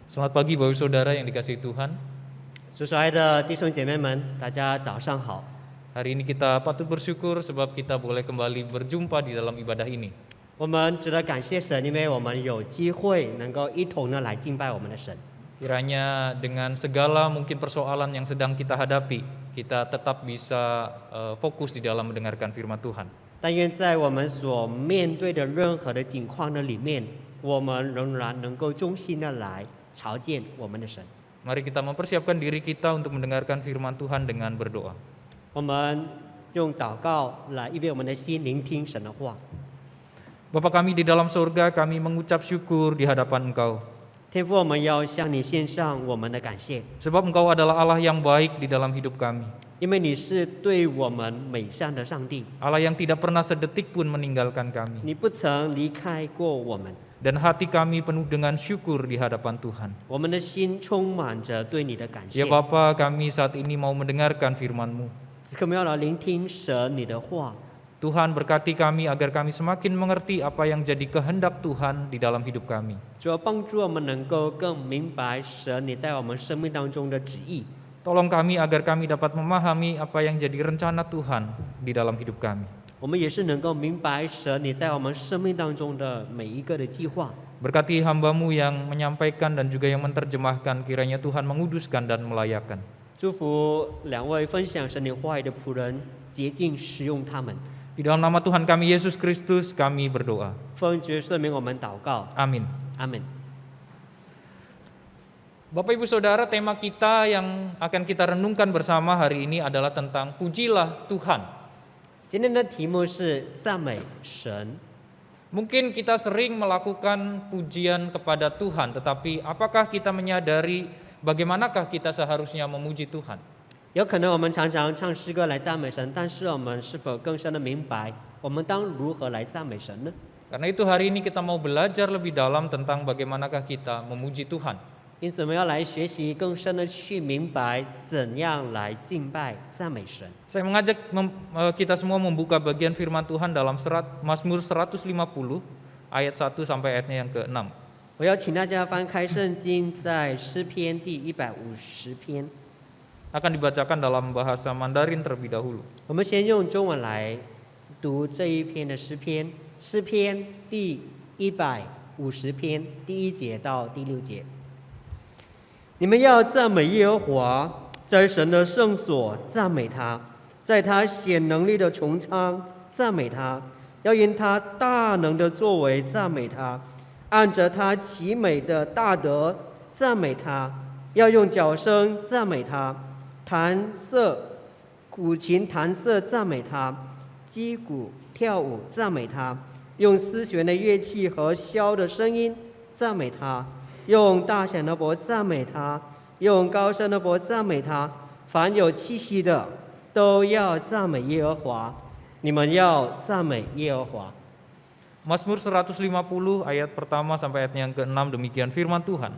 Selamat pagi Bapak Ibu Saudara yang dikasihi Tuhan. 主所爱的弟兄姐妹们，大家早上好。 Hari ini kita patut bersyukur sebab kita boleh kembali berjumpa di dalam ibadah ini. 我们值得感谢神，因为我们有机会能够一同的来敬拜我们的神。 Kiranya dengan segala mungkin persoalan yang sedang kita hadapi, kita tetap bisa fokus di dalam mendengarkan firman Tuhan. 但愿在我们所面对的任何的境况的里面，我们仍然能够衷心的来朝见我们的神。 Mari kita mempersiapkan diri kita untuk mendengarkan firman Tuhan dengan berdoa. 我们用祷告来预备我们的心，聆听神的话。 Bapa kami di dalam surga, kami mengucap syukur di hadapan Engkau. 天父，我们要向你献上我们的感谢， Sebab Engkau adalah Allah yang baik di dalam hidup kami. 因为你是对我们美善的上帝， Allah yang tidak pernah sedetik pun meninggalkan kami. 你不曾离开过我们。 Dan hati kami penuh dengan syukur di hadapan Tuhan. 我们的心充满着对你的感谢。 Ya Bapa, kami saat ini mau mendengarkan firman-Mu. 此刻我们要来聆听神你的话。 Tuhan berkati kami agar kami semakin mengerti apa yang jadi kehendak Tuhan di dalam hidup kami. 主要帮助我们能够更明白神你在我们生命当中的旨意。 Tolong kami agar kami dapat memahami apa yang jadi rencana Tuhan di dalam hidup kami. 我们也是能够明白神你在我们生命当中的每一个的计划。 Berkati hamba-Mu yang menyampaikan dan juga yang menerjemahkan, kiranya Tuhan menguduskan dan melayakkan. 祝福两位分享神你话语的仆人，洁净使用他们。 Di dalam nama Tuhan kami Yesus Kristus kami berdoa. 奉主耶稣的名我们祷告， Amin. 阿门。 Bapak Ibu Saudara, tema kita yang akan kita renungkan bersama hari ini adalah tentang pujilah Tuhan. 今天的题目是赞美神。 Mungkin kita sering melakukan pujian kepada Tuhan, tetapi apakah kita menyadari bagaimanakah kita seharusnya memuji Tuhan? 有可能我们常常唱诗歌来赞美神，但是我们是否更深的明白，我们当如何来赞美神呢？ Karena itu hari ini kita mau belajar lebih dalam tentang bagaimanakah kita memuji Tuhan. 因此，我们要来学习更深的去明白怎样来敬拜、赞美神。 Saya mengajak kita semua membuka bagian firman Tuhan dalam Mazmur 150 ayat 1 sampai ayatnya yang ke-6. 我要请大家翻开圣经，在诗篇第150篇。 Akan dibacakan dalam bahasa Mandarin terlebih dahulu. 我们先用中文来读这一篇的诗篇，诗篇第150篇第1节到第6节。 你们要赞美耶和华，在神的圣所赞美他，在他显能力的穹苍赞美他，要因他大能的作为赞美他，按着他奇美的大德赞美他，要用角声赞美他，古琴弹瑟赞美他，击鼓跳舞赞美他，用丝弦的乐器和箫的声音赞美他。 用大响的钹赞美他，用高声的钹赞美他。凡有气息的，都要赞美耶和华。你们要赞美耶和华。 Mazmur 150 ayat pertama sampai ayatnya yang ke-6 demikian firman Tuhan.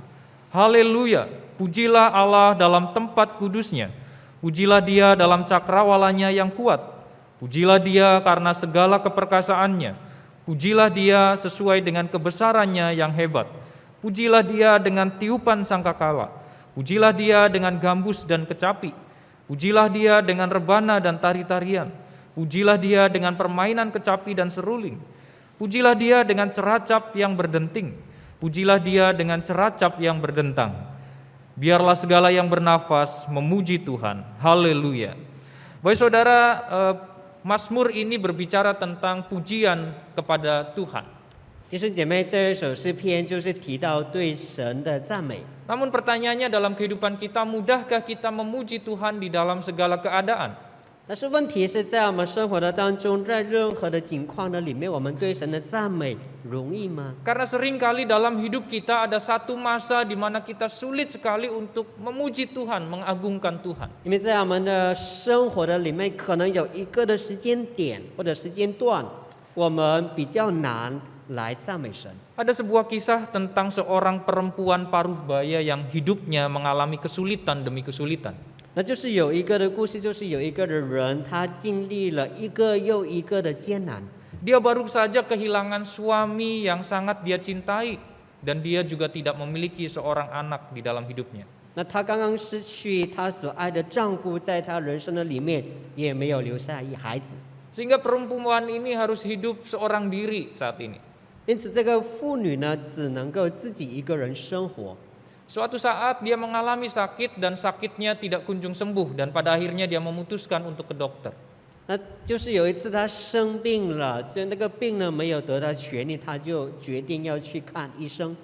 Haleluya, pujilah Allah dalam tempat kudusnya. Pujilah dia dalam cakrawalanya yang kuat. Pujilah dia karena segala keperkasaannya. Pujilah dia sesuai dengan kebesarannya yang hebat. Pujilah dia dengan tiupan sangkakala. Pujilah dia dengan gambus dan kecapi. Pujilah dia dengan rebana dan tari-tarian. Pujilah dia dengan permainan kecapi dan seruling. Pujilah dia dengan ceracap yang berdenting. Pujilah dia dengan ceracap yang berdentang. Biarlah segala yang bernafas memuji Tuhan. Haleluya. Baik saudara, Mazmur ini berbicara tentang pujian kepada Tuhan. 弟兄姐妹，这一首诗篇就是提到对神的赞美。 Namun pertanyaannya dalam kehidupan kita, mudahkah kita memuji Tuhan di dalam segala keadaan? 但是问题是在我们生活的当中，在任何的境况的里面，我们对神的赞美容易吗？ Karena seringkali dalam hidup kita ada satu masa di mana kita sulit sekali untuk memuji Tuhan, mengagungkan Tuhan. 因为在我们的生活的里面，可能有一个的时间点或者时间段，我们比较难来赞美神。 Ada sebuah kisah tentang seorang perempuan paruh baya yang hidupnya mengalami kesulitan demi kesulitan. 那就是有一个的故事，就是有一个的人，他经历了一个又一个的艰难。 Dia baru saja kehilangan suami yang sangat dia cintai. dan dia juga tidak memiliki seorang anak di dalam hidupnya. 那她刚刚失去她所爱的丈夫，在她人生的里面也没有留下一孩子， Sehingga perempuan ini harus hidup seorang diri saat ini. 因此这个妇女呢，只能够自己一个人生活。 Suatu saat dia mengalami sakit dan sakitnya tidak kunjung sembuh dan pada akhirnya dia memutuskan untuk ke dokter. 那就是有一次她生病了，就那个病呢没有得到痊愈，她就决定要去看医生。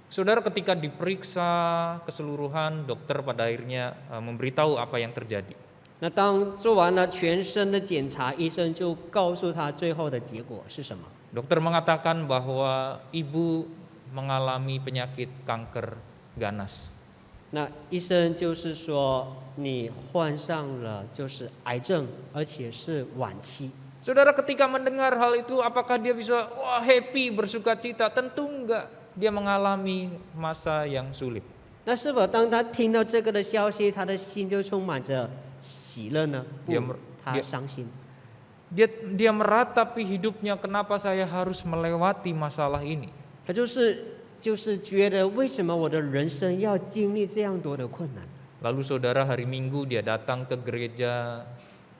Saudara, ketika diperiksa keseluruhan, dokter pada akhirnya memberitahu apa yang terjadi. 那当做完了全身的检查，医生就告诉她最后的结果是什么？ Dokter mengatakan bahwa ibu mengalami penyakit kanker ganas. 那医生就是说，你患上了就是癌症，而且是晚期。 Saudara, ketika mendengar hal itu, apakah dia bisa wah happy, bersuka cita? Tentu enggak. Dia mengalami masa yang sulit. 那是否当他听到这个的消息，他的心就充满着喜乐呢？不 他 dia 伤心。 Dia meratapi hidupnya, kenapa saya harus melewati masalah ini? 他就是觉得为什么我的人生要经历这样多的困难？ Lalu saudara, hari Minggu dia datang ke gereja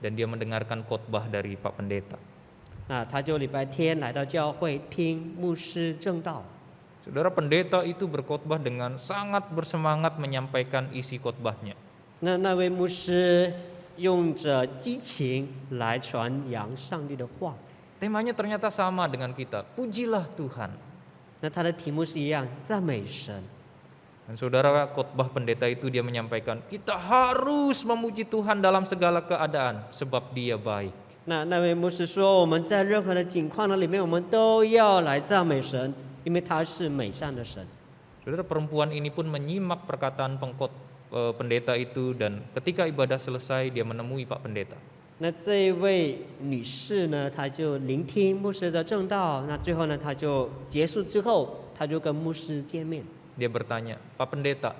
dan dia mendengarkan khotbah dari Pak Pendeta. 那他就礼拜天来到教会听牧师正道。 Saudara, pendeta itu berkhotbah dengan sangat bersemangat menyampaikan isi khotbahnya. 那位牧师用着激情来传扬上帝的话。 Temanya ternyata sama dengan kita, pujilah Tuhan. 那他的题目是一样，赞美神。 Dan saudara, khotbah pendeta itu dia menyampaikan, kita harus memuji Tuhan dalam segala keadaan sebab Dia baik. 那位牧师说，我们在任何的境况的里面，我们都要来赞美神，因为他是美善的神。 Saudara, perempuan ini pun menyimak perkataan pendeta itu dan ketika ibadah selesai dia menemui Pak Pendeta. 那这一位女士呢，她就聆听牧师的正道，那最后呢，她就结束之后，她就跟牧师见面。 Dia bertanya, Pak Pendeta,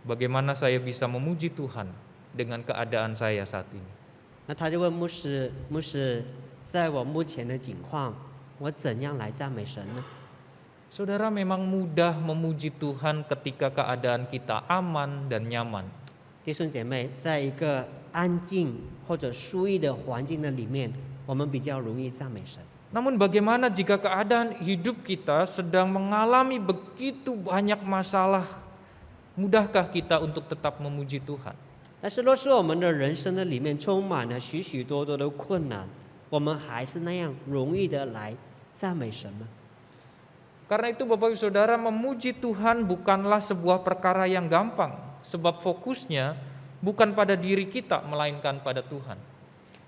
bagaimana saya bisa memuji Tuhan dengan keadaan saya saat ini? 那她就问牧师，牧师，在我目前的境况，我怎样来赞美神呢？ Saudara, memang mudah memuji Tuhan ketika keadaan kita aman dan nyaman. 弟兄姐妹，在一个安静或者舒逸的环境的里面，我们比较容易赞美神。 Namun bagaimana jika keadaan hidup kita sedang mengalami begitu banyak masalah? Mudahkah kita untuk tetap memuji Tuhan? 但是若是我们的人生的里面充满了许许多多的困难，我们还是那样容易的来赞美神吗？ Karena itu Bapak Ibu Saudara, memuji Tuhan bukanlah sebuah perkara yang gampang, sebab fokusnya bukan pada diri kita melainkan pada Tuhan.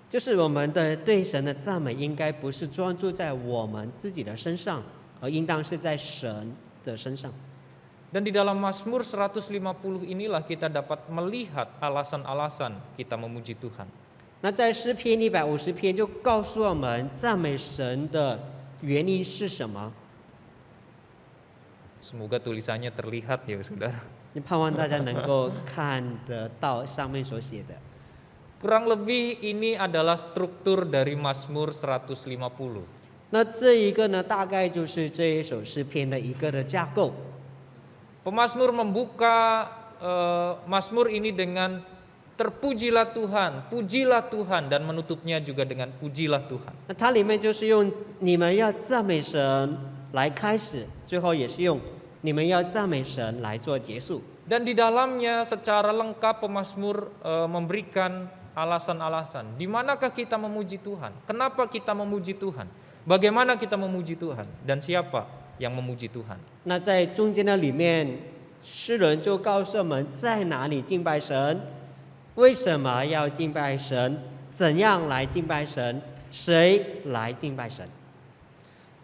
就是我们的对神的赞美，应该不是专注在我们自己的身上，而应当是在神的身上。 Dan di dalam Mazmur 150 inilah kita dapat melihat alasan-alasan kita memuji Tuhan. 那在诗篇150篇就告诉我们，赞美神的原因是什么？ Semoga tulisannya terlihat ya Saudara. 你盼望大家能够看得到上面所写的。 Kurang lebih ini adalah struktur dari Mazmur 150. 那这一个呢，大概就是这一首诗篇的一个的架构。 Pemazmur membuka Mazmur ini dengan terpujilah Tuhan, pujilah Tuhan, dan menutupnya juga dengan pujilah Tuhan. 那它里面就是用你们要赞美神来开始，最后也是用你们要赞美神来做结束。 Dan di dalamnya secara lengkap pemazmur memberikan alasan-alasan. Di manakah kita memuji Tuhan? Kenapa kita memuji Tuhan? Bagaimana kita memuji Tuhan? Dan siapa yang memuji Tuhan? 那在中间的里面，诗人就告诉我们在哪里敬拜神，为什么要敬拜神，怎样来敬拜神，谁来敬拜神。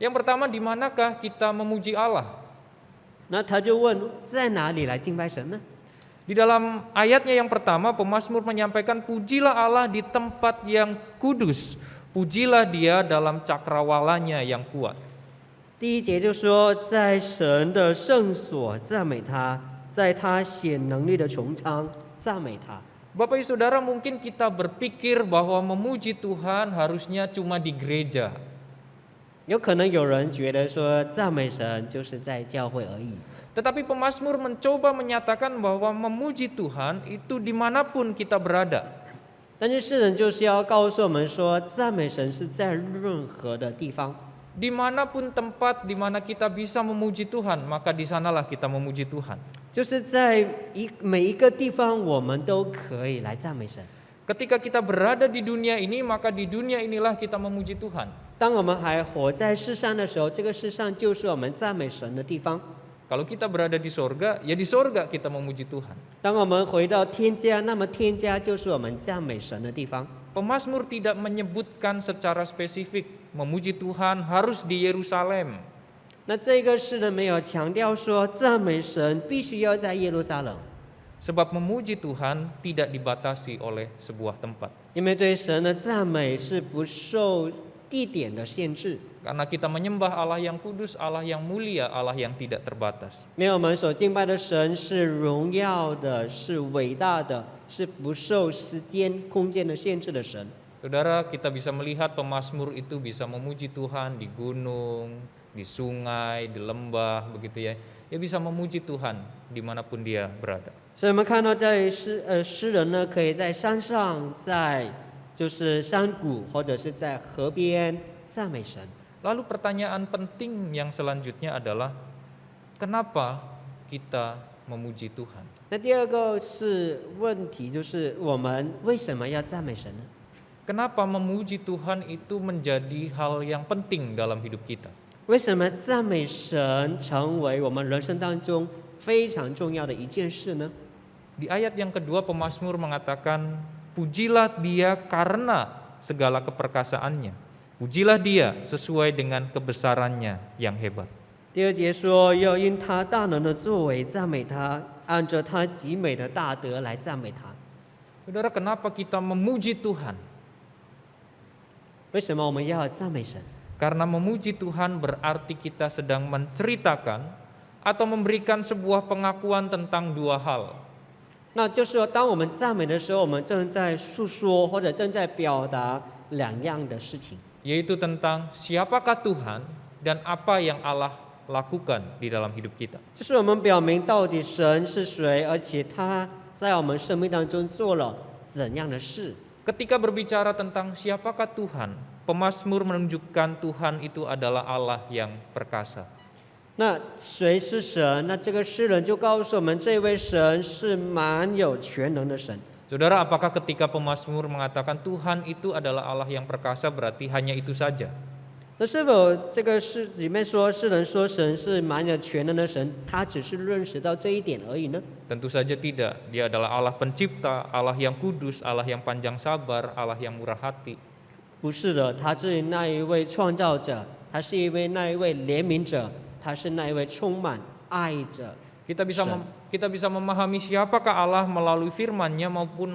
Yang pertama, di manakah kita memuji Allah? 那他就问，在哪里来敬拜神呢？ Di dalam ayatnya yang pertama, pemazmur menyampaikan pujilah Allah di tempat yang kudus, pujilah Dia dalam cakrawalanya yang kuat. 第一节就说，在神的圣所赞美他，在他显能力的穹苍赞美他。 Bapak Ibu Saudara, mungkin kita berpikir bahwa memuji Tuhan harusnya cuma di gereja. 有可能有人觉得说，赞美神就是在教会而已。 Tetapi pemazmur mencoba menyatakan bahwa memuji Tuhan itu dimanapun kita berada. 但是诗人就是要告诉我们说，赞美神是在任何的地方， Dimanapun tempat di mana kita bisa memuji Tuhan, maka di sanalah kita memuji Tuhan. 就是在每一个地方，我们都可以来赞美神。 Ketika kita berada di dunia ini, maka di dunia inilah kita memuji Tuhan. 当我们还活在世上的时候，这个世上就是我们赞美神的地方。 Kalau kita berada di sorga, ya di sorga kita memuji Tuhan. 当我们回到天家，那么天家就是我们赞美神的地方。 Pemazmur tidak menyebutkan secara spesifik memuji Tuhan harus di Yerusalem. 那这个诗人没有强调说赞美神必须要在耶路撒冷， Sebab memuji Tuhan tidak dibatasi oleh sebuah tempat. 因为对神的赞美是不受地点的限制。 Karena kita menyembah Allah yang kudus, Allah yang mulia, Allah yang tidak terbatas. 因为我们所敬拜的神是荣耀的，是伟大的，是不受时间、空间的限制的神。 Saudara, kita bisa melihat pemazmur itu bisa memuji Tuhan di gunung, di sungai, di lembah, begitu ya. Dia bisa memuji Tuhan dimanapun dia berada. 所以我们看到在诗人呢，可以在山上，在就是山谷，或者是在河边赞美神。 Lalu pertanyaan penting yang selanjutnya adalah kenapa kita memuji Tuhan? 那第二个是问题，就是我们为什么要赞美神呢？ Kenapa memuji Tuhan itu menjadi hal yang penting dalam hidup kita? 为什么赞美神成为我们人生当中非常重要的一件事呢？ Di ayat yang kedua pemazmur mengatakan, pujilah dia karena segala keperkasaannya. Pujilah dia sesuai dengan kebesarannya yang hebat. 第二节说，要因他大能的作为赞美他，按着他极美的大德来赞美他。 Saudara, kenapa kita memuji Tuhan? 为什么我们要赞美神？ Karena memuji Tuhan berarti kita sedang menceritakan atau memberikan sebuah pengakuan tentang dua hal. 那就是说，当我们赞美的时候，我们正在诉说或者正在表达两样的事情。 Yaitu tentang siapakah Tuhan dan apa yang Allah lakukan di dalam hidup kita. 就是我们表明到底神是谁，而且他在我们生命当中做了怎样的事。 Ketika berbicara tentang siapakah Tuhan, pemazmur menunjukkan Tuhan itu adalah Allah yang perkasa. 那谁是神？那这个诗人就告诉我们，这位神是蛮有全能的神。 Saudara, apakah ketika pemazmur mengatakan Tuhan itu adalah Allah yang perkasa berarti hanya itu saja? 那是否这个诗里面说诗人说神是蛮有全能的神，他只是认识到这一点而已呢？ Tentu saja tidak. Dia adalah Allah pencipta, Allah yang kudus, Allah yang panjang sabar, Allah yang murah hati. 不是的，他是那一位创造者，他是那一位怜悯者，他是那一位充满爱者。 Kita bisa memahami siapakah Allah melalui firman-Nya maupun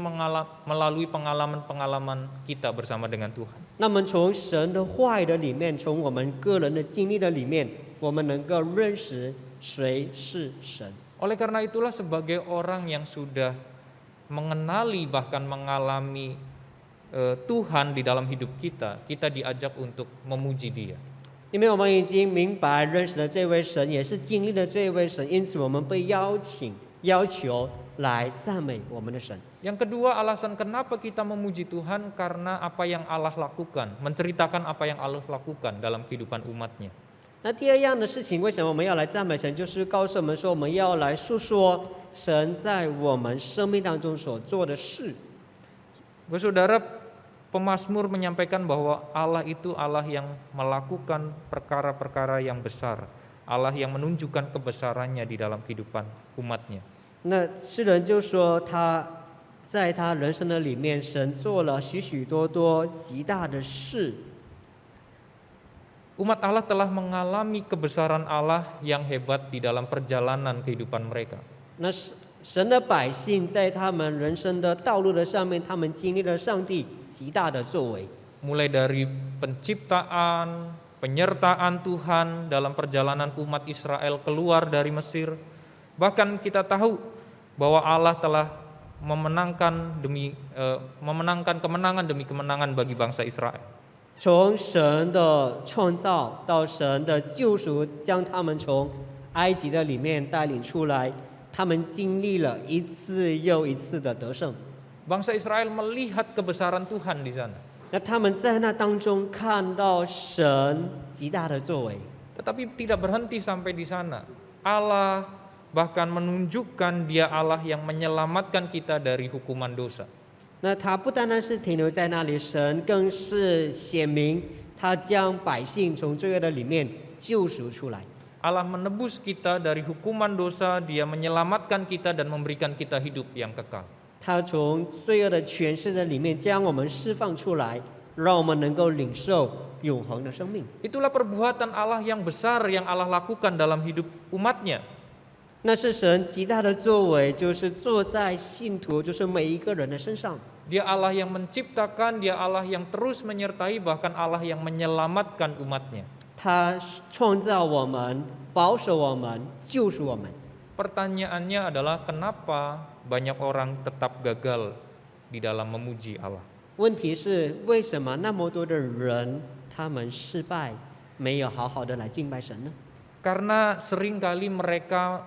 melalui pengalaman-pengalaman kita bersama dengan Tuhan. 那么从神的话语的里面，从我们个人的经历的里面，我们能够认识谁是神。 Oleh karena itulah sebagai orang yang sudah mengenali bahkan mengalami Tuhan di dalam hidup kita, kita diajak untuk memuji Dia. 因为我们已经明白认识了这位神，也是经历了这位神，因此我们被要求来赞美我们的神。 Yang kedua, alasan kenapa kita memuji Tuhan karena apa yang Allah lakukan, menceritakan apa yang Allah lakukan dalam kehidupan umatnya. 那第二样的事情，为什么我们要来赞美神？就是告诉我们说，我们要来诉说神在我们生命当中所做的事。 Saudara, pemazmur menyampaikan bahwa Allah itu Allah yang melakukan perkara-perkara yang besar, Allah yang menunjukkan kebesarannya di dalam kehidupan umatnya. 那诗人就说他在他人生的里面，神做了许许多多极大的事。 Umat Allah telah mengalami kebesaran Allah yang hebat di dalam perjalanan kehidupan mereka. 那神的百姓在他们人生的道路的上面，他们经历了上帝极大的作为。 Mulai dari penciptaan, penyertaan Tuhan dalam perjalanan umat Israel keluar dari Mesir. Bahkan kita tahu bahwa Allah telah memenangkan kemenangan demi kemenangan bagi bangsa Israel. 从神的创造到神的救赎，将他们从埃及的里面带领出来，他们经历了一次又一次的得胜。 Bangsa Israel melihat kebesaran Tuhan di sana. 那他们在那当中看到神极大的作为， Tetapi tidak berhenti sampai di sana. Allah bahkan menunjukkan Dia Allah yang menyelamatkan kita dari hukuman dosa. 那他不单单是停留在那里，神更是显明他将百姓从罪恶的里面救赎出来。 Allah menebus kita dari hukuman dosa, Dia menyelamatkan kita dan memberikan kita hidup yang kekal. 他从罪恶的权势的里面将我们释放出来，让我们能够领受永恒的生命。 Itulah perbuatan Allah yang besar yang Allah lakukan dalam hidup umatnya. 那是神极大的作为，就是坐在信徒，就是每一个人的身上。 Dia Allah yang menciptakan, Dia Allah yang terus menyertai, bahkan Allah yang menyelamatkan umatnya. 他创造我们，保守我们，救赎我们。 Pertanyaannya adalah kenapa banyak orang tetap gagal di dalam memuji Allah? 问题是为什么那么多的人他们失败，没有好好的来敬拜神呢？ Karena seringkali mereka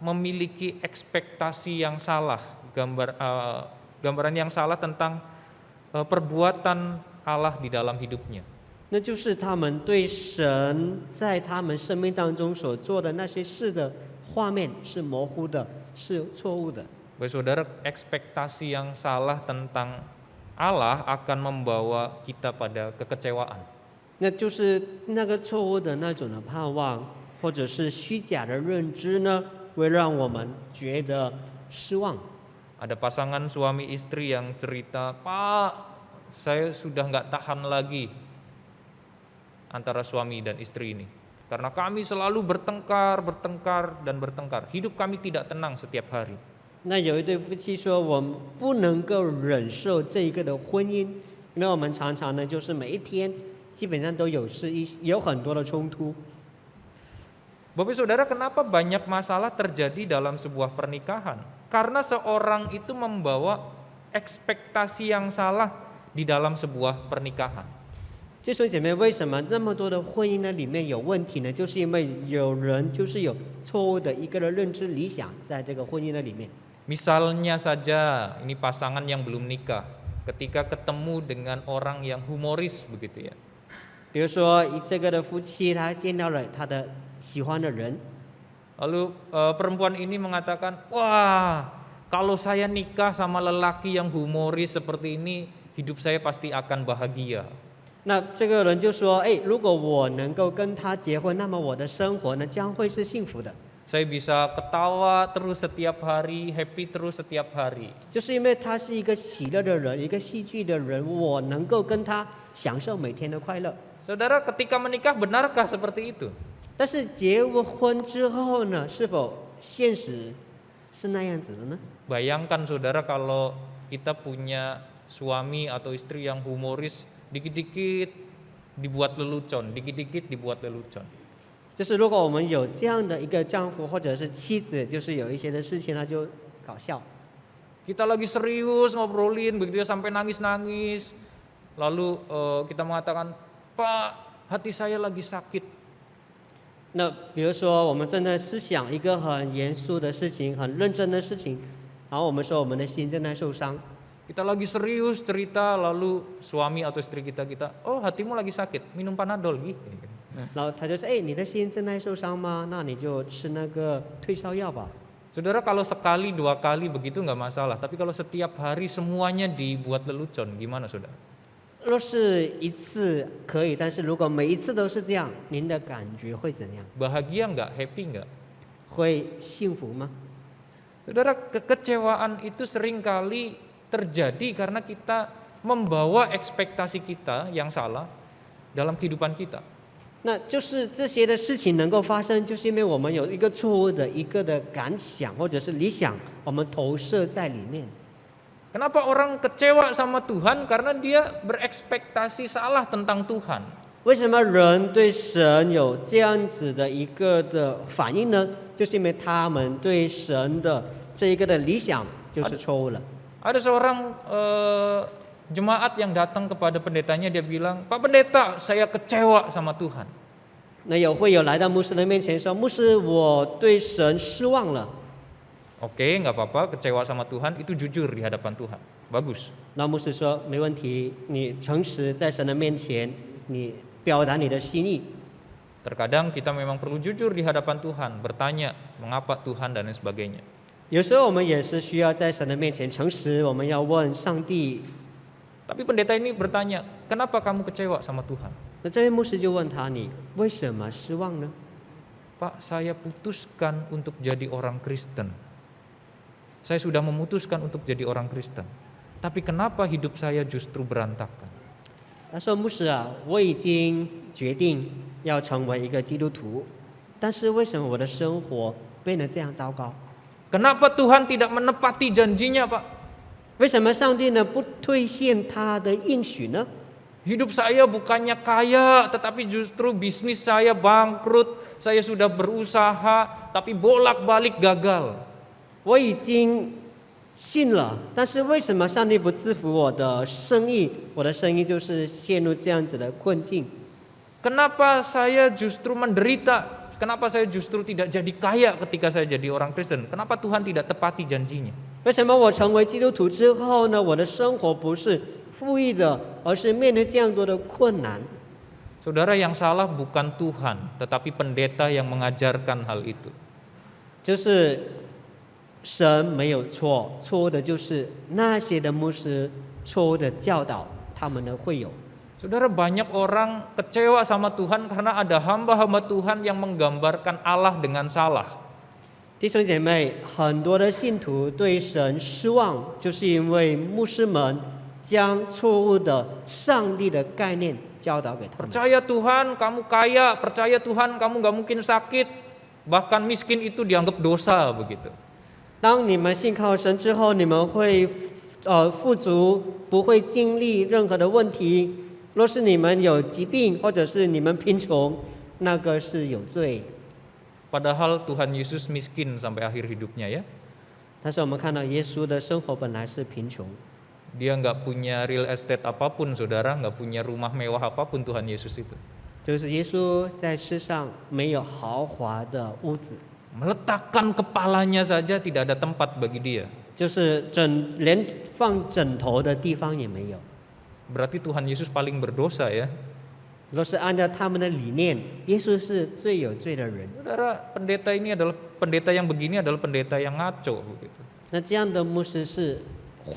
memiliki ekspektasi yang salah, gambaran yang salah tentang perbuatan Allah di dalam hidupnya. 那就是他们对神在他们生命当中所做的那些事的画面是模糊的，是错误的。 Bapak Saudara, ekspektasi yang salah tentang Allah akan membawa kita pada kekecewaan. 那就是那个错误的那种的盼望，或者是虚假的认知呢，会让我们觉得失望。 Ada pasangan suami istri yang cerita, Pak, saya sudah nggak tahan lagi antara suami dan istri ini. Karena kami selalu bertengkar, dan bertengkar. Hidup kami tidak tenang setiap hari. 那有一对夫妻说，我们不能够忍受这一个的婚姻，因为我们常常呢，就是每一天基本上都有很多的冲突。 Bapak Saudara, kenapa banyak masalah terjadi dalam sebuah pernikahan? Karena seorang itu membawa ekspektasi yang salah di dalam sebuah pernikahan. 弟兄姐妹，为什么那么多的婚姻呢里面有问题呢？就是因为有人就是有错误的一个的认知理想，在这个婚姻的里面。 Misalnya saja, ini pasangan yang belum nikah, ketika ketemu dengan orang yang humoris begitu ya. 比如说，这个的夫妻他见到了他的喜欢的人， Lalu perempuan ini mengatakan, wah kalau saya nikah sama lelaki yang humoris seperti ini, hidup saya pasti akan bahagia. 那这个人就说：“哎，如果我能够跟他结婚，那么我的生活呢将会是幸福的。” Saya bisa ketawa terus setiap hari, happy terus setiap hari. 就是因为他是一个喜乐的人，一个戏剧的人，我能够跟他享受每天的快乐。 Saudara, ketika menikah benarkah seperti itu? 但是结婚之后呢，是否现实是那样子的呢？ Bayangkan saudara kalau kita punya suami atau istri yang humoris, dikit-dikit dibuat lelucon, dikit-dikit dibuat lelucon. 就是如果我们有这样的一个丈夫或者是妻子，就是有一些的事情他就搞笑。 Kita lagi serius ngobrolin begitu ya sampai nangis-nangis. Lalu kita mengatakan, Pak, hati saya lagi sakit. 那比如说我们正在思想一个很严肃的事情，很认真的事情，然后我们说我们的心正在受伤。 Kita lagi serius cerita, lalu suami atau istri kita, oh hatimu lagi sakit, minum Panadol gitu. 然后他就说：“哎，你的心正在受伤吗？那你就吃那个退烧药吧。” Saudara, kalau sekali, 2 kali begitu nggak masalah. Tapi kalau setiap hari semuanya dibuat lelucon, gimana saudara? 若是一次可以，但是如果每一次都是这样，您的感觉会怎样？ Bahagia nggak? Happy nggak? 会幸福吗？ Saudara, kekecewaan itu seringkali terjadi karena kita membawa ekspektasi kita yang salah dalam kehidupan kita. 那就是这些的事情能够发生，就是因为我们有一个错误的一个的感想或者是理想，我们投射在里面。 Kenapa orang kecewa sama Tuhan? Karena dia berekspektasi salah tentang Tuhan. 为什么人对神有这样子的一个的反应呢？就是因为他们对神的这一个的理想就是错误了。 Ada seorang jemaat yang datang kepada pendetanya, dia bilang, Pak Pendeta, saya kecewa sama Tuhan. 那有会友来到牧师的面前说：“牧师，我对神失望了。” Oke, nggak apa-apa, kecewa sama Tuhan itu jujur di hadapan Tuhan. Bagus. 那牧师说：“没问题，你诚实在神的面前，你表达你的心意。” Terkadang kita memang perlu jujur di hadapan Tuhan, bertanya mengapa Tuhan dan lain sebagainya. 有时候我们也是需要在神的面前诚实，我们要问上帝。 Tapi pendeta ini bertanya, kenapa kamu kecewa sama Tuhan? 那这位牧师就问他：“你为什么失望呢 Pak, saya putuskan untuk jadi orang Kristen. Saya sudah memutuskan untuk jadi orang Kristen. Tapi kenapa hidup saya justru berantakan?？” 他说：“牧师啊，我已经决定要成为一个基督徒，但是为什么我的生活变得这样糟糕？ Kenapa Tuhan tidak menepati janjinya, Pak? 为什么上帝呢不兑现他的应许呢？ Hidup saya bukannya kaya, tetapi justru bisnis saya bangkrut. Saya sudah berusaha, tapi bolak-balik gagal. 我已经信了，但是为什么上帝不赐福我的生意？我的生意就是陷入这样子的困境。 Kenapa saya justru menderita? Kenapa saya justru tidak jadi kaya ketika saya jadi orang Kristen? Kenapa Tuhan tidak tepati janjinya? 为什么我成为基督徒之后呢，我的生活不是富裕的，而是面对这样多的困难？ Saudara, yang salah bukan Tuhan, tetapi pendeta yang mengajarkan hal itu. 就是神没有错，错误的就是那些的牧师错误的教导他们的会友。 Saudara, banyak orang kecewa sama Tuhan karena ada hamba-hamba Tuhan yang menggambarkan Allah dengan salah. 弟兄姐妹，很多的信徒对神失望，就是因为牧师们将错误的上帝的概念教导给他们。 Percaya Tuhan kamu kaya, percaya Tuhan kamu gak mungkin sakit, bahkan miskin itu dianggap dosa begitu. 当你们信靠神之后，你们会富足，不会经历任何的问题。若是你们有疾病，或者是你们贫穷，那个是有罪。 Padahal Tuhan Yesus miskin sampai akhir hidupnya ya. 但是我们看到耶稣的生活本来是贫穷， Dia nggak punya real estate apapun, saudara, nggak punya rumah mewah apapun Tuhan Yesus itu. 就是耶稣在世上没有豪华的屋子， Meletakkan kepalanya saja tidak ada tempat bagi dia. 就是连放枕头的地方也没有。 Berarti Tuhan Yesus paling berdosa ya. 若是按照他们的理念，耶稣是最有罪的人。 Saudara, pendeta ini adalah pendeta yang begini adalah pendeta yang ngaco begitu. 那这样的牧师是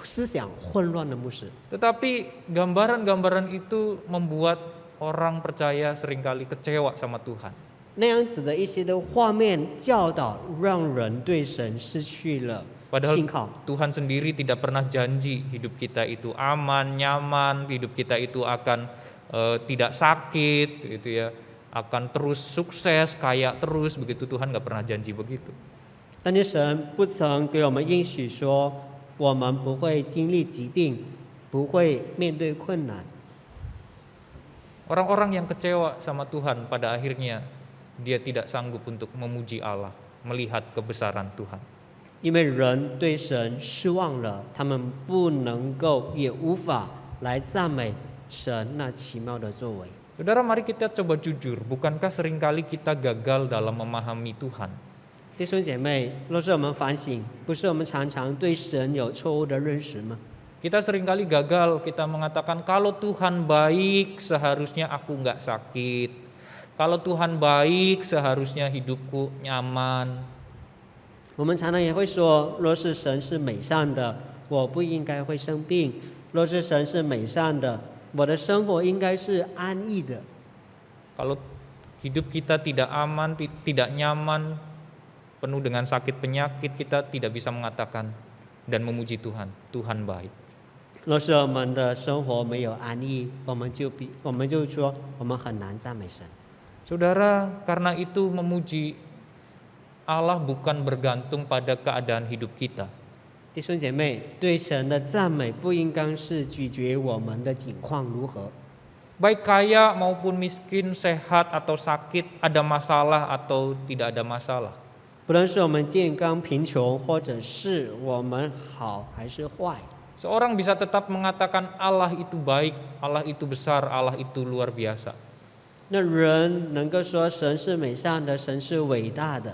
思想混乱的牧师。 Tetapi gambaran-gambaran itu membuat orang percaya seringkali kecewa sama Tuhan. 那样子的一些的画面教导，让人对神失去了 Padahal 信靠。 Tuhan sendiri tidak pernah janji hidup kita itu aman, nyaman, hidup kita itu akan tidak sakit, gitu ya, akan terus sukses, kaya terus, begitu. Tuhan nggak pernah janji begitu. 但是神不曾给我们应许说，我们不会经历疾病，不会面对困难。 Orang-orang yang kecewa sama Tuhan pada akhirnya dia tidak sanggup untuk memuji Allah, melihat kebesaran Tuhan. 因为人对神失望了，他们不能够也无法来赞美神那奇妙的作为。 Saudara, mari kita coba jujur, bukankah seringkali kita gagal dalam memahami Tuhan? 弟兄姐妹，若是我们反省，不是我们常常对神有错误的认识吗？ Kita seringkali gagal, kita mengatakan kalau Tuhan baik seharusnya aku nggak sakit. Kalau Tuhan baik seharusnya hidupku nyaman. 我们常常也会说，若是神是美善的，我不应该会生病；若是神是美善的，我的生活应该是安逸的。 Kalau hidup kita tidak aman, tidak nyaman, penuh dengan sakit penyakit, kita tidak bisa mengatakan dan memuji Tuhan. Tuhan baik. 若是我们的生活没有安逸，我们就说我们很难赞美神。 Saudara, karena itu memuji Allah bukan bergantung pada keadaan hidup kita. 弟兄姐妹，对神的赞美不应该是取决于我们的境况如何。 Baik kaya maupun miskin, sehat atau sakit, ada masalah atau tidak ada masalah. 不论是我们健康贫穷，或者是我们好还是坏， Seorang bisa tetap mengatakan Allah itu baik, Allah itu besar, Allah itu luar biasa. 那人能够说神是美善的，神是伟大的，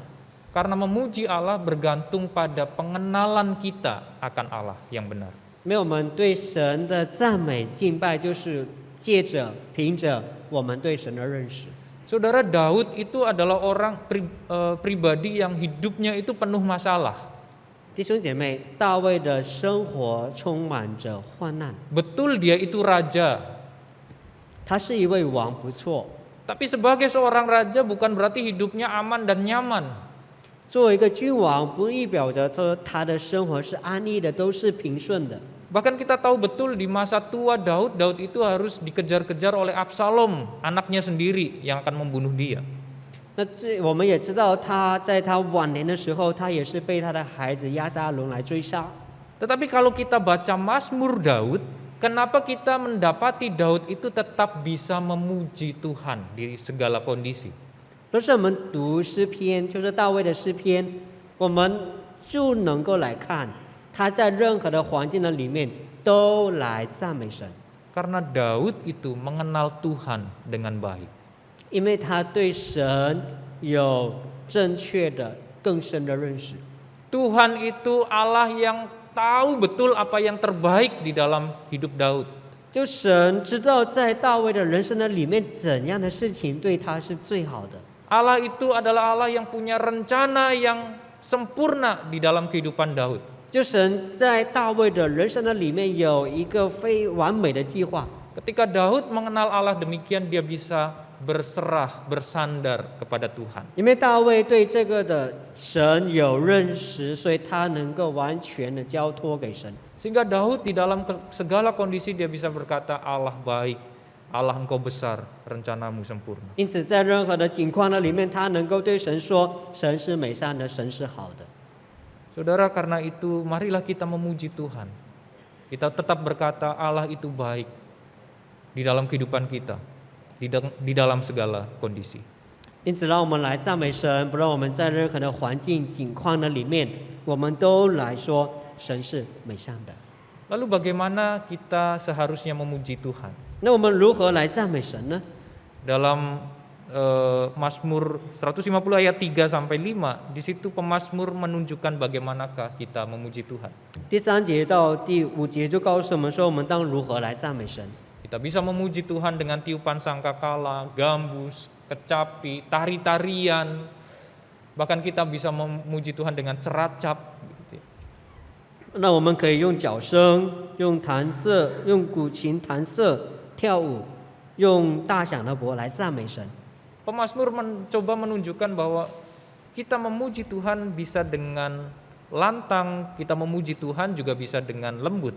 Karena memuji Allah bergantung pada pengenalan kita akan Allah yang benar. 因为我们对神的赞美敬拜，就是凭着我们对神的认识。 Saudara, Daud itu adalah orang pribadi yang hidupnya itu penuh masalah. 弟兄姐妹，大卫的生活充满着患难， Betul dia itu raja, 他是一位王，不错。 tapi sebagai seorang raja bukan berarti hidupnya aman dan nyaman. 作为一个君王，不意表着说他的生活是安逸的，都是平顺的。 Bahkan kita tahu betul di masa tua Daud itu harus dikejar-kejar oleh Absalom, anaknya sendiri yang akan membunuh dia. 那我们也知道，他在他晚年的时候，他也是被他的孩子押沙龙来追杀。 Tetapi kalau kita baca Mazmur Daud, kenapa kita mendapati Daud itu tetap bisa memuji Tuhan di segala kondisi? 若是我们读诗篇，就是大卫的诗篇，我们就能够来看他在任何的环境的里面都来赞美神， Karena Daud itu mengenal Tuhan dengan baik. 因为他对神有正确的、更深的认识。 Tuhan itu Allah yang tahu betul apa yang terbaik di dalam hidup Daud. 就神知道在大卫的人生的里面，怎样的事情对他是最好的。 Allah itu adalah Allah yang punya rencana yang sempurna di dalam kehidupan Daud. 就神在大卫的人生的里面有一个非完美的计划。 Ketika Daud mengenal Allah demikian, dia bisa berserah, bersandar kepada Tuhan. 因为大卫对这个的神有认识，所以他能够完全的交托给神。 Sehingga Daud di dalam segala kondisi dia bisa berkata, Allah baik, Allah engkau besar, rencanamu sempurna. 因此，在任何的境况的里面，他能够对神说：“神是美善的，神是好的。” Saudara, karena itu marilah kita memuji Tuhan. Kita tetap berkata Allah itu baik di dalam kehidupan kita, di dalam segala kondisi. 因此，让我们来赞美神，不让我们在任何的环境境况的里面，我们都来说神是美善的。 Lalu bagaimana kita seharusnya memuji Tuhan? 那我们如何来赞美神呢？ Dalam Mazmur 150 ayat 3 sampai 5, di situ pemazmur menunjukkan bagaimanakah kita memuji Tuhan. 第3节到第5节就告诉我们说，我们当如何来赞美神。 Kita bisa memuji Tuhan dengan tiupan sangkakala, gambus, kecapi, tari-tarian. Bahkan kita bisa memuji Tuhan dengan ceracap. 那我们可以用角声、用弹瑟、用古琴弹瑟跳舞，用大响的钹来赞美神。 Pemazmur mencoba menunjukkan bahwa kita memuji Tuhan bisa dengan lantang, kita memuji Tuhan juga bisa dengan lembut.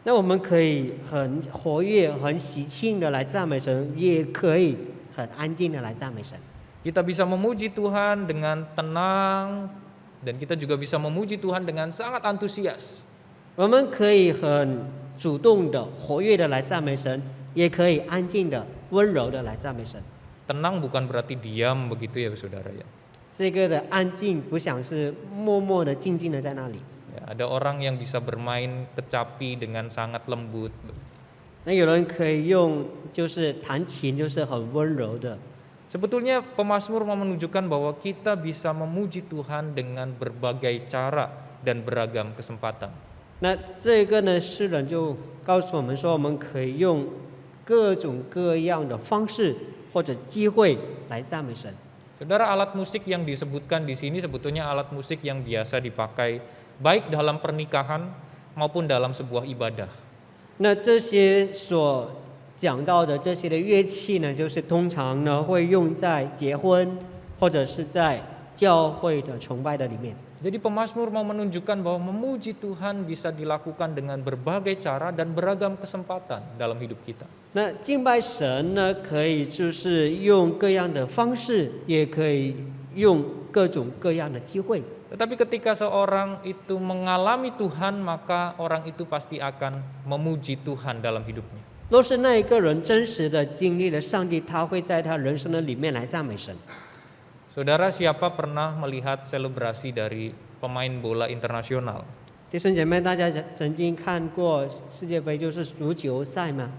那我们可以很活跃、很喜庆的来赞美神，也可以很安静的来赞美神。 Kita bisa memuji Tuhan dengan tenang, dan kita juga bisa memuji Tuhan dengan sangat antusias. 我们可以很主动的、活跃的来赞美神，也可以安静的、温柔的来赞美神。 Tenang bukan berarti diam begitu ya saudara ya. 这个的安静不想是默默的、静静的在那里。 Ya, ada orang yang bisa bermain kecapi dengan sangat lembut. 那有人可以用就是弹琴，就是很温柔的。 Sebetulnya pemazmur mau menunjukkan bahwa kita bisa memuji Tuhan dengan berbagai cara dan beragam kesempatan. 那这个呢，诗人就告诉我们说，我们可以用各种各样的方式或者机会来赞美神。 Saudara, alat musik yang disebutkan di sini sebetulnya alat musik yang biasa dipakai baik dalam pernikahan maupun dalam sebuah ibadah. 那这些所讲到的这些的乐器呢，就是通常呢会用在结婚或者是在教会的崇拜的里面。 Jadi pemazmur mau menunjukkan bahwa memuji Tuhan bisa dilakukan dengan berbagai cara dan beragam kesempatan dalam hidup kita. 那敬拜神呢，可以就是用各样的方式，也可以用各种各样的机会。 Tetapi ketika seorang itu mengalami Tuhan, maka orang itu pasti akan memuji Tuhan dalam hidupnya. 若是那一个人真实的经历了上帝，他会在他人生的里面来赞美神。 Saudara, siapa pernah melihat selebrasi dari pemain bola internasional? 弟兄姐妹，大家曾经看过世界杯就是足球赛吗？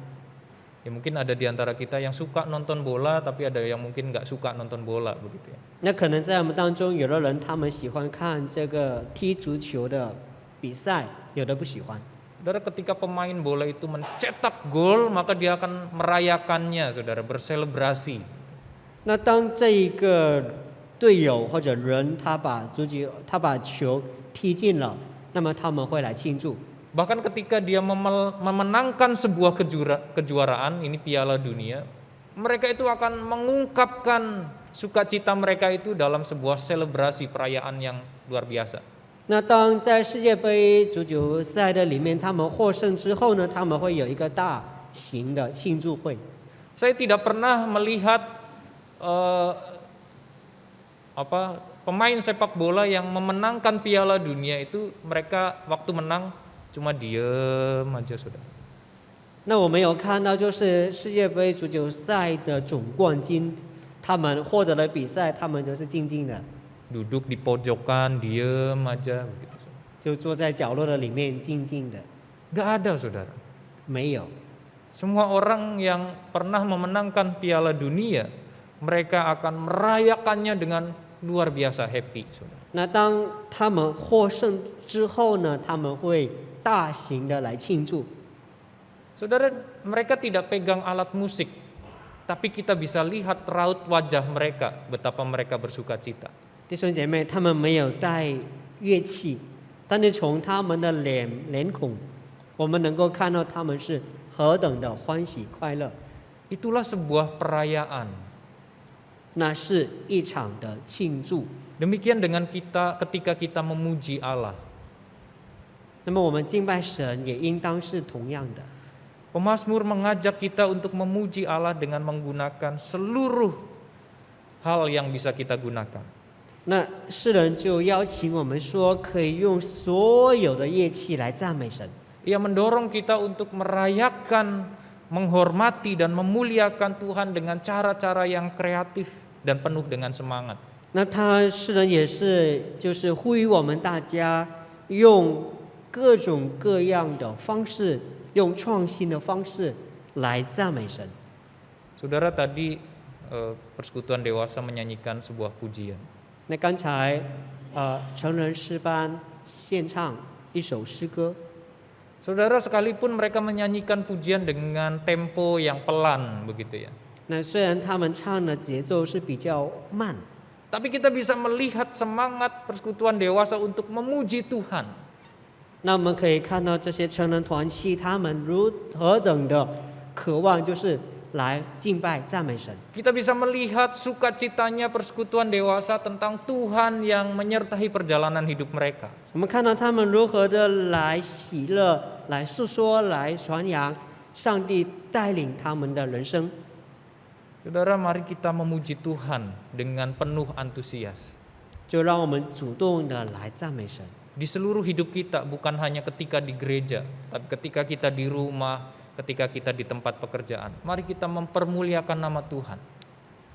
Ya mungkin ada di antara kita yang suka nonton bola, tapi ada yang mungkin nggak suka nonton bola begitu ya. 那可能在我们当中，有的人他们喜欢看这个踢足球的比赛，有的不喜欢。 Saudara, ketika pemain bola itu mencetak gol, maka dia akan merayakannya, saudara, berselebrasi. 那当这一个队友或者人他把球踢进了，那么他们会来庆祝。 Bahkan ketika dia memenangkan sebuah kejuaraan, ini Piala Dunia, mereka itu akan mengungkapkan sukacita mereka itu dalam sebuah selebrasi perayaan yang luar biasa. 那当在世界杯足球赛的里面，他们获胜之后呢，他们会有一个大型的庆祝会。 Saya tidak pernah melihat pemain sepak bola yang memenangkan Piala Dunia itu mereka waktu menang cuma diem aja, saudara. 那我们有看到，就是世界杯足球赛的总冠军，他们获得了比赛，他们都是静静的， Duduk di pojokan, diem aja begitu, saudara. 就坐在角落的里面静静的， Nggak ada, saudara. 没有。 Semua orang yang pernah memenangkan Piala Dunia, mereka akan merayakannya dengan luar biasa happy, saudara. 那当他们获胜之后呢，他们会大型的来庆祝。 Saudara, mereka tidak pegang alat musik, tapi kita bisa lihat raut wajah mereka, betapa mereka bersuka cita. 弟兄姐妹，他们没有带乐器，但是从他们的脸孔，我们能够看到他们是何等的欢喜快乐。 Itulah sebuah perayaan. 那是一场的庆祝。 Demikian dengan kita ketika kita memuji Allah. 那么我们敬拜神也应当是同样的。 Pemazmur mengajak kita untuk memuji Allah dengan menggunakan seluruh hal yang bisa kita gunakan. 那诗人就邀请我们说，可以用所有的乐器来赞美神。 Ia mendorong kita untuk merayakan, menghormati dan memuliakan Tuhan dengan cara-cara yang kreatif dan penuh dengan semangat. 那诗人也是就是呼吁我们大家用各种各样的方式，用创新的方式来赞美神。 Saudara, tadi persekutuan dewasa menyanyikan sebuah pujian. 那刚才成人诗班献唱一首诗歌。 Saudara, sekalipun mereka menyanyikan pujian dengan tempo yang pelan begitu ya. 那虽然他们唱的节奏是比较慢， Tapi kita bisa melihat semangat persekutuan dewasa untuk memuji Tuhan. 那我们可以看到这些成人团契，他们如何等的渴望，就是来敬拜赞美神。 Kita bisa melihat sukacitanya persekutuan dewasa tentang Tuhan yang menyertai perjalanan hidup mereka. 我们看到他们如何的来喜乐，来诉说，来传扬上帝带领他们的人生。 Saudara, mari kita memuji Tuhan dengan penuh antusias. 就让我们主动的来赞美神。 Di seluruh hidup kita, bukan hanya ketika di gereja, tapi ketika kita di rumah, ketika kita di tempat pekerjaan. Mari kita mempermuliakan nama Tuhan.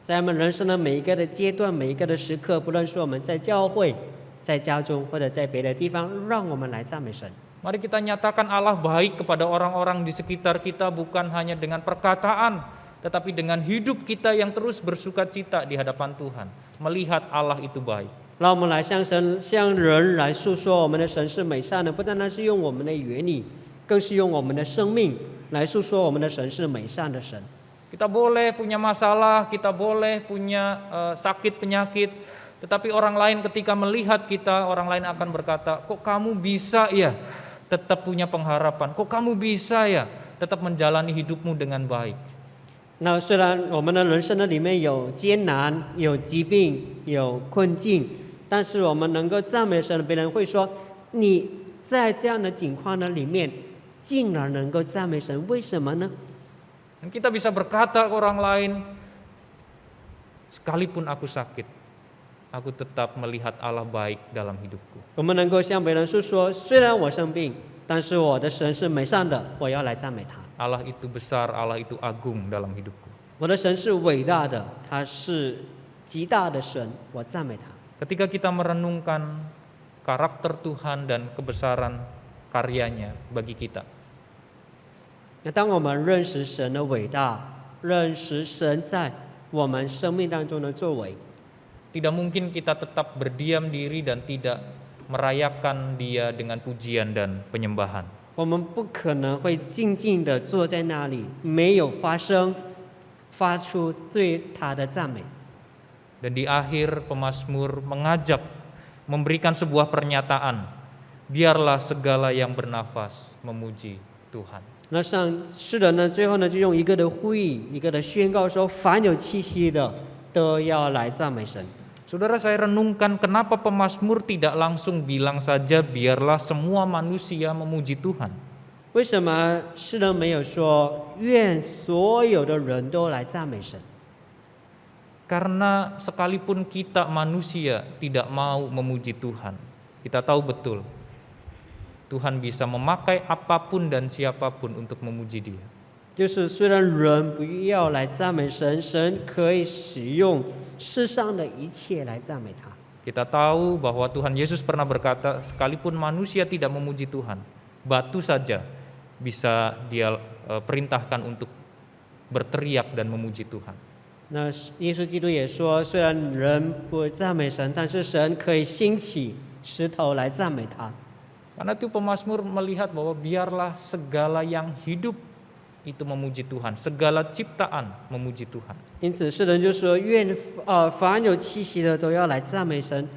在我们人生的每一个的阶段，每一个的时刻，不论是我们在教会、在家中或者在别的地方，让我们来赞美神。 Mari kita nyatakan Allah baik kepada orang-orang di sekitar kita, bukan hanya dengan perkataan, tetapi dengan hidup kita yang terus bersuka cita di hadapan Tuhan, melihat Allah itu baik. 让我们来向人来诉说我们的神是美善的，不单单是用我们的言语，更是用我们的生命来诉说我们的神是美善的神。 Kita boleh punya masalah, kita boleh punya sakit penyakit, tetapi orang lain ketika melihat kita, orang lain akan berkata, kok kamu bisa ya tetap punya pengharapan, kok kamu bisa ya tetap menjalani hidupmu dengan baik. 那虽然我们的人生的里面有艰难、有疾病、有困境，但是我们能够赞美神，别人会说你在这样的境况的里面，竟然能够赞美神，为什么呢？ Dan kita bisa berkata ke orang lain, sekalipun aku sakit, aku tetap melihat Allah baik dalam hidupku. 我们能够向别人诉说，虽然我生病，但是我的神是美善的，我要来赞美他。 Allah itu besar, Allah itu agung dalam hidupku. 我的神是伟大的，他是极大的神，我赞美他。 Ketika kita merenungkan karakter Tuhan dan kebesaran karyanya bagi kita. 那当我们认识神的伟大，认识神在我们生命当中的作为， Tidak mungkin kita tetap berdiam diri dan tidak merayakan Dia dengan pujian dan penyembahan. 我们不可能会静静的坐在那里，没有发声，发出对他的赞美。 Dan di akhir pemazmur mengajak, memberikan sebuah pernyataan, biarlah segala yang bernafas memuji Tuhan. 那是的呢，最后呢，就用一个的呼吁，一个的宣告说，凡有气息的都要来赞美神。 Saudara, saya renungkan kenapa pemazmur tidak langsung bilang saja biarlah semua manusia memuji Tuhan. 为什么诗人没有说愿所有的人都来赞美神？ Karena sekalipun kita manusia tidak mau memuji Tuhan, kita tahu betul Tuhan bisa memakai apapun dan siapapun untuk memuji Dia. 就是虽然人不要来赞美神，神可以使用世上的一切来赞美他。 Kita tahu bahwa Tuhan Yesus pernah berkata, sekalipun manusia tidak memuji Tuhan, batu saja bisa Dia perintahkan untuk berteriak dan memuji Tuhan. 那耶稣基督也说，虽然人不赞美神，但是神可以兴起石头来赞美他。 Karena itu pemazmur melihat bahwa biarlah segala yang hidup itu memuji Tuhan, segala ciptaan memuji Tuhan. 因此，诗人就说：愿凡有气息的都要来赞美神，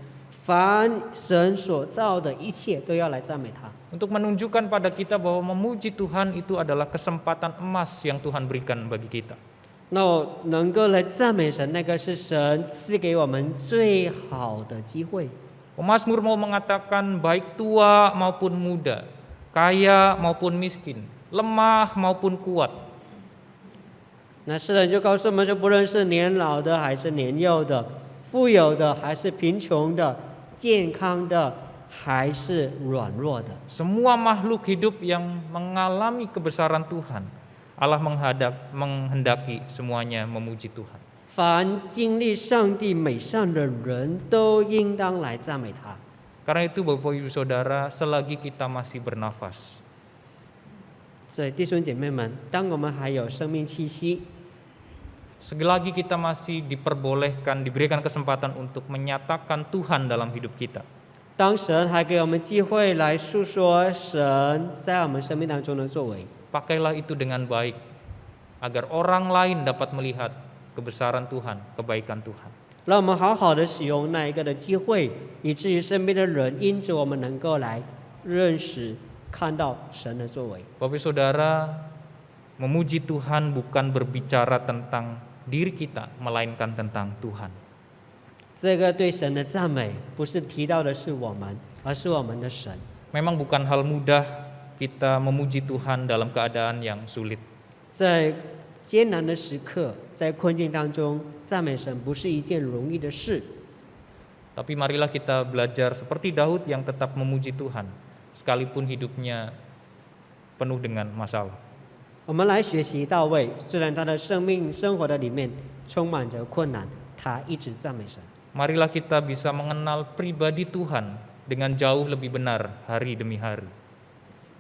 凡神所造的一切都要来赞美他。 Untuk menunjukkan pada kita bahwa memuji Tuhan itu adalah kesempatan emas yang Tuhan berikan bagi kita. 那我能够来赞美神，那个是神赐给我们最好的机会。 Pemazmur mau mengatakan baik tua maupun muda, kaya maupun miskin, lemah maupun kuat. 那诗人就告诉我们说，不论是年老的还是年幼的，富有的还是贫穷的，健康的还是软弱的， Semua makhluk hidup yang mengalami kebesaran Tuhan, Allah menghendaki semuanya memuji Tuhan. 凡经历上帝美善的人都应当来赞美他。 Karena itu Bapak Ibu Saudara, selagi kita masih bernafas, 所以弟兄姐妹们，当我们还有生命气息， selagi kita masih diperbolehkan, diberikan kesempatan untuk menyatakan Tuhan dalam hidup kita, 当神还给我们机会来诉说神在我们生命当中的作为， pakailah itu dengan baik, agar orang lain dapat melihat kebesaran Tuhan, kebaikan Tuhan. 让我们好好的使用那一个的机会，以至于身边的人因着我们能够来认识、看到神的作为。 Bapak Saudara, memuji Tuhan bukan berbicara tentang diri kita, melainkan tentang Tuhan. 这个对神的赞美，不是提到的是我们，而是我们的神。 Memang bukan hal mudah kita memuji Tuhan dalam keadaan yang sulit. 在艰难的时刻，在困境当中，赞美神不是一件容易的事。 Tapi marilah kita belajar seperti Daud yang tetap memuji Tuhan, sekalipun hidupnya penuh dengan masalah. 我们来学习大卫，虽然他的生命生活的里面充满着困难，他一直赞美神。 Marilah kita bisa mengenal pribadi Tuhan dengan jauh lebih benar hari demi hari.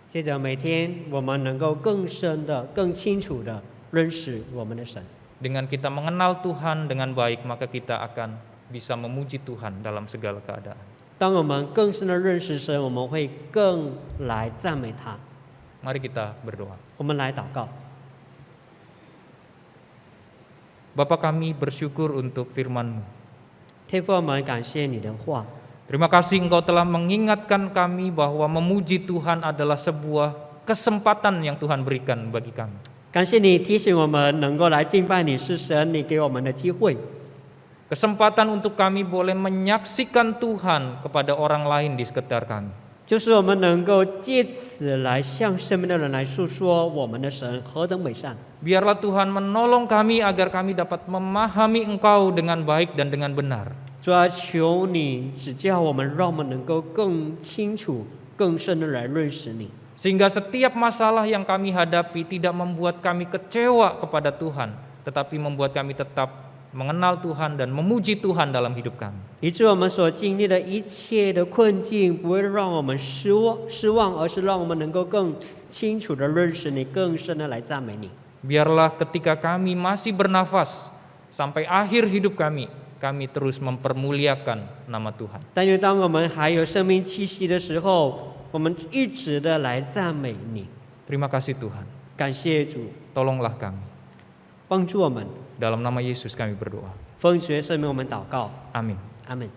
接着每天，我们能够更深的、更清楚的认识我们的神。 Dengan kita mengenal Tuhan dengan baik, maka kita akan bisa memuji Tuhan dalam segala keadaan. 当我们更深的认识神，我们会更来赞美他。 Mari kita berdoa. 我们来祷告。 Bapa kami bersyukur untuk firman-Mu. 天父，我们感谢你的话。 Terima kasih Engkau telah mengingatkan kami bahwa memuji Tuhan adalah sebuah kesempatan yang Tuhan berikan bagi kami. 感谢你提醒我们能够来敬拜你是神，你给我们的机会。 Kesempatan untuk kami boleh menyaksikan Tuhan kepada orang lain di sekitar kami. 就是我们能够借此来向身边的人来诉说我们的神何等美善。 Biarlah Tuhan menolong kami agar kami dapat memahami Engkau dengan baik dan dengan benar. 主啊，求你指教我们，让我们能够更清楚、更深的来认识你。 Sehingga setiap masalah yang kami hadapi tidak membuat kami kecewa kepada Tuhan, tetapi membuat kami tetap mengenal Tuhan dan memuji Tuhan dalam hidup kami. 以致我们所经历的一切的困境，不会让我们失望，而是让我们能够更清楚的认识你，更深的来赞美你。 Biarlah ketika kami masih bernafas sampai akhir hidup kami terus mempermuliakan nama Tuhan. 但愿当我们还有生命气息的时候，我们一直的来赞美你。 Terima kasih Tuhan. 感谢主， Tolonglah kami. 帮助我们， Dalam nama Yesus kami berdoa. 奉主耶稣圣名我们祷告， Amin. 阿门。